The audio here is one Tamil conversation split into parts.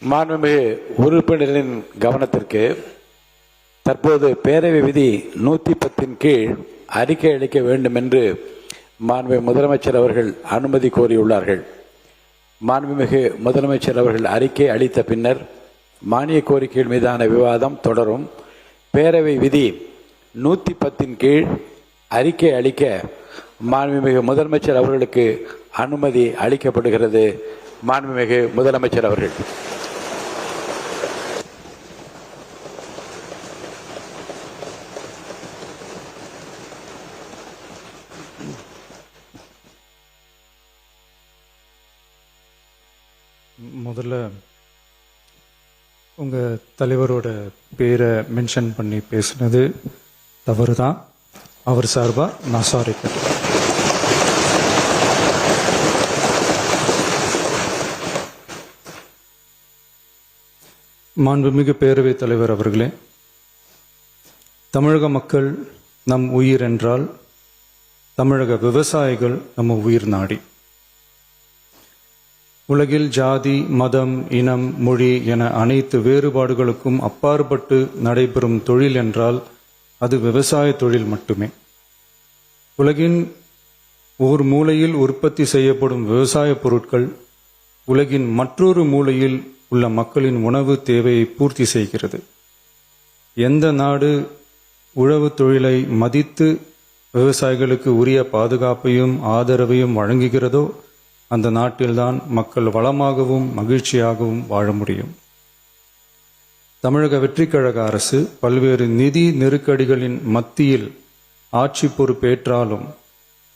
மாண்புமிகு உறுப்பினர்களின் கவனத்திற்கு தற்போது பேரவை விதி 110 கீழ் அறிக்கை அளிக்க வேண்டும் என்று மாண்புமிகு முதலமைச்சர் அவர்கள் அனுமதி கோரியுள்ளார்கள். மாண்புமிகு முதலமைச்சர் அவர்கள் அறிக்கை அளித்த பின்னர் மானிய கோரிக்கைகள் மீதான விவாதம் தொடரும். பேரவை விதி 110 கீழ் அறிக்கை அளிக்க மாண்புமிகு முதலமைச்சர் அவர்களுக்கு அனுமதி அளிக்கப்படுகிறது. மாண்புமிகு முதலமைச்சர் அவர்கள். முதல்ல உங்கள் தலைவரோட பேரை மென்ஷன் பண்ணி பேசுனது தவறு தான். அவர் சார்பாக நான் சாரி கேட்டேன். மாண்புமிகு பேரவைத் தலைவர் அவர்களே, தமிழக மக்கள் நம் உயிர் என்றால் தமிழக விவசாயிகள் நம்ம உயிர் நாடி. உலகில் ஜாதி, மதம், இனம், மொழி என அனைத்து வேறுபாடுகளுக்கும் அப்பாற்பட்டு நடைபெறும் தொழில் என்றால் அது விவசாய தொழில் மட்டுமே. உலகின் ஓர் மூலையில் உற்பத்தி செய்யப்படும் விவசாய பொருட்கள் உலகின் மற்றொரு மூலையில் உள்ள மக்களின் உணவு தேவையை பூர்த்தி செய்கிறது. எந்த நாடு உழவு தொழிலை மதித்து விவசாயிகளுக்கு உரிய பாதுகாப்பையும் ஆதரவையும் வழங்குகிறதோ அந்த நாட்டில்தான் மக்கள் வளமாகவும் மகிழ்ச்சியாகவும் வாழ முடியும். தமிழக வெற்றிக் கழக அரசு பல்வேறு நிதி நெருக்கடிகளின் மத்தியில் ஆட்சி பொறுப்பேற்றாலும்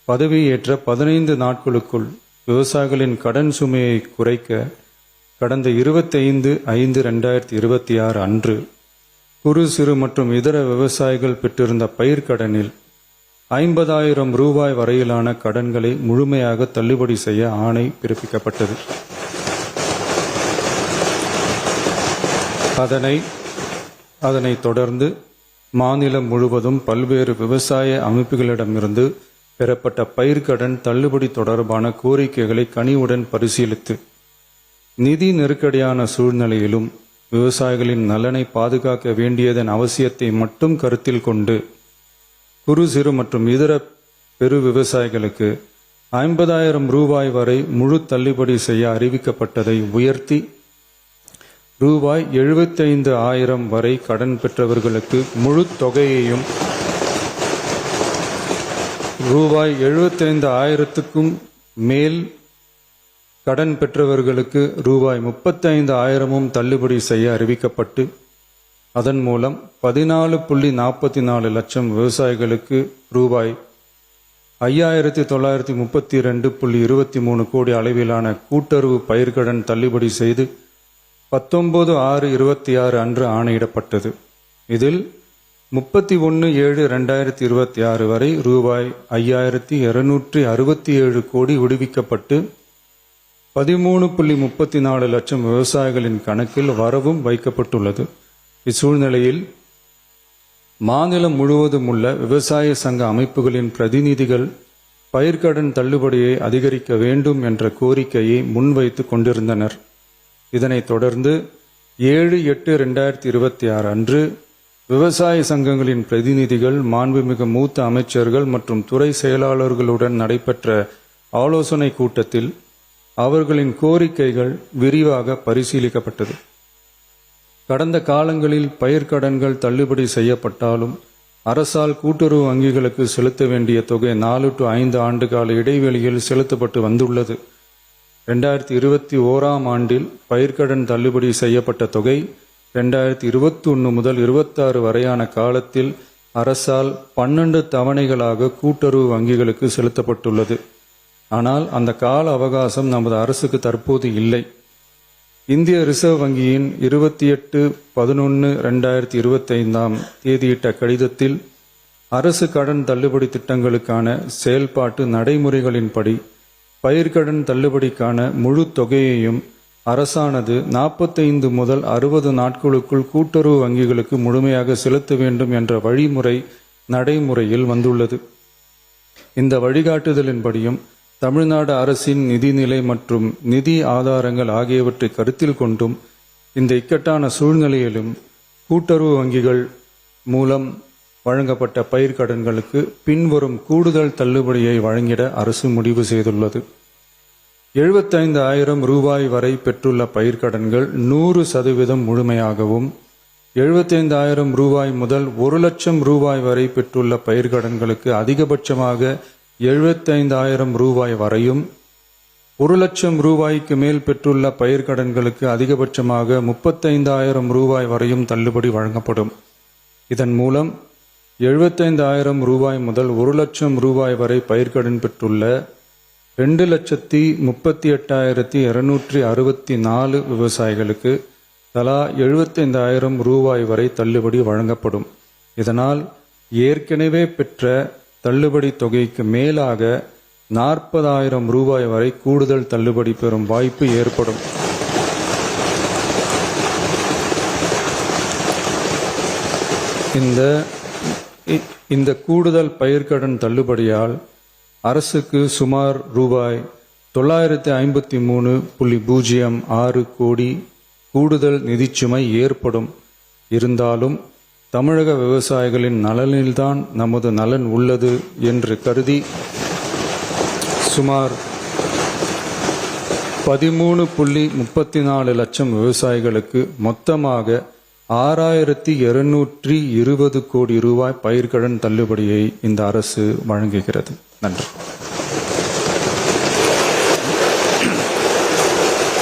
பதவியேற்ற 15 நாட்களுக்குள் விவசாயிகளின் கடன் சுமையை குறைக்க கடந்த 25/5/2026 அன்று குறு சிறு மற்றும் இதர விவசாயிகள் பெற்றிருந்த பயிர்க்கடனில் 50,000 ரூபாய் வரையிலான கடன்களை முழுமையாக தள்ளுபடி செய்ய ஆணை பிறப்பிக்கப்பட்டது. அதனைத் தொடர்ந்து மாநிலம் முழுவதும் பல்வேறு விவசாய அமைப்புகளிடமிருந்து பெறப்பட்ட பயிர்க்கடன் தள்ளுபடி தொடர்பான கோரிக்கைகளை கனிவுடன் பரிசீலித்து நிதி நெருக்கடியான சூழ்நிலையிலும் விவசாயிகளின் நலனை பாதுகாக்க வேண்டியதன் அவசியத்தை மட்டும் கருத்தில் கொண்டு குறு சிறு மற்றும் இதர பெரு விவசாயிகளுக்கு 50,000 ரூபாய் வரை முழு தள்ளுபடி செய்ய அறிவிக்கப்பட்டதை உயர்த்தி ரூபாய் 75,000 வரை கடன் பெற்றவர்களுக்கு முழு தொகையையும் ரூபாய் 75,000க்கும் மேல் கடன் பெற்றவர்களுக்கு ரூபாய் 35,000 தள்ளுபடி செய்ய அறிவிக்கப்பட்டு அதன் மூலம் 14.44 லட்சம் விவசாயிகளுக்கு ரூபாய் 5,932.23 கோடி அளவிலான கூட்டுறவு பயிர்க்கடன் தள்ளுபடி செய்து 19/6/26 அன்று ஆணையிடப்பட்டது. இதில் 31/7/2026 வரை ரூபாய் 5,267 கோடி விடுவிக்கப்பட்டு 13.34 லட்சம் விவசாயிகளின் கணக்கில் வரவும் வைக்கப்பட்டுள்ளது. இச்சூழ்நிலையில் மாநிலம் முழுவதும் உள்ள விவசாய சங்க அமைப்புகளின் பிரதிநிதிகள் பயிர்க்கடன் தள்ளுபடியை அதிகரிக்க வேண்டும் என்ற கோரிக்கையை முன்வைத்து கொண்டிருந்தனர். இதனைத் தொடர்ந்து 7/8/2026 அன்று விவசாய சங்கங்களின் பிரதிநிதிகள் மாண்புமிகு மூத்த அமைச்சர்கள் மற்றும் துறை செயலாளர்களுடன் நடைபெற்ற ஆலோசனை கூட்டத்தில் அவர்களின் கோரிக்கைகள் விரிவாக பரிசீலிக்கப்பட்டது. கடந்த காலங்களில் பயிர்க்கடன்கள் தள்ளுபடி செய்யப்பட்டாலும் அரசால் கூட்டுறவு வங்கிகளுக்கு செலுத்த வேண்டிய தொகை 4 to 5 ஆண்டுகால இடைவெளியில் செலுத்தப்பட்டு வந்துள்ளது. 2021 ஆண்டில் பயிர்க்கடன் தள்ளுபடி செய்யப்பட்ட தொகை 2021 முதல் 26 வரையான காலத்தில் அரசால் 12 தவணைகளாக கூட்டுறவு வங்கிகளுக்கு செலுத்தப்பட்டுள்ளது. ஆனால் அந்த கால அவகாசம் நமது அரசுக்கு தற்போது இல்லை. இந்திய ரிசர்வ் வங்கியின் 28/11/2025 தேதியிட்ட கடிதத்தில் அரசு கடன் தள்ளுபடி திட்டங்களுக்கான செயல்பாட்டு நடைமுறைகளின்படி பயிர்க்கடன் தள்ளுபடிக்கான முழு தொகையையும் அரசானது 45 முதல் 60 நாட்களுக்குள் கூட்டுறவு வங்கிகளுக்கு முழுமையாக செலுத்த வேண்டும் என்ற வழிமுறை நடைமுறையில் வந்துள்ளது. இந்த வழிகாட்டுதலின்படியும் தமிழ்நாடு அரசின் நிதிநிலை மற்றும் நிதி ஆதாரங்கள் ஆகியவற்றை கருத்தில் கொண்டும் இந்த இக்கட்டான சூழ்நிலையிலும் கூட்டுறவு வங்கிகள் மூலம் வழங்கப்பட்ட பயிர்க்கடன்களுக்கு பின்வரும் கூடுதல் தள்ளுபடியை வழங்கிட அரசு முடிவு செய்துள்ளது. 75,000 ரூபாய் வரை பெற்றுள்ள பயிர்க்கடன்கள் 100% முழுமையாகவும், 75,000 ரூபாய் முதல் 1 லட்சம் ரூபாய் வரை பெற்றுள்ள பயிர்க்கடன்களுக்கு அதிகபட்சமாக 75,000 ரூபாய் வரையும், 1 லட்சம் ரூபாய்க்கு மேல் பெற்றுள்ள பயிர்க்கடன்களுக்கு அதிகபட்சமாக 35,000 ரூபாய் வரையும் தள்ளுபடி வழங்கப்படும். இதன் மூலம் 75,000 ரூபாய் முதல் 1 லட்சம் ரூபாய் வரை பயிர்க்கடன் பெற்றுள்ள 2,38,264 விவசாயிகளுக்கு தலா 75,000 ரூபாய் வரை தள்ளுபடி வழங்கப்படும். இதனால் ஏற்கனவே பெற்ற தள்ளுபடி தொகைக்கு மேலாக 40,000 ரூபாய் வரை கூடுதல் தள்ளுபடி பெறும் வாய்ப்பு ஏற்படும். இந்த கூடுதல் பயிர்க்கடன் தள்ளுபடியால் அரசுக்கு சுமார் ரூபாய் 953.06 கோடி கூடுதல் நிதிச்சுமை ஏற்படும். இருந்தாலும் தமிழக விவசாயிகளின் நலனில்தான் நமது நலன் உள்ளது என்று கருதி சுமார் 13.34 லட்சம் விவசாயிகளுக்கு மொத்தமாக 6,220 கோடி ரூபாய் பயிர்க்கடன் தள்ளுபடியை இந்த அரசு வழங்குகிறது. நன்றி.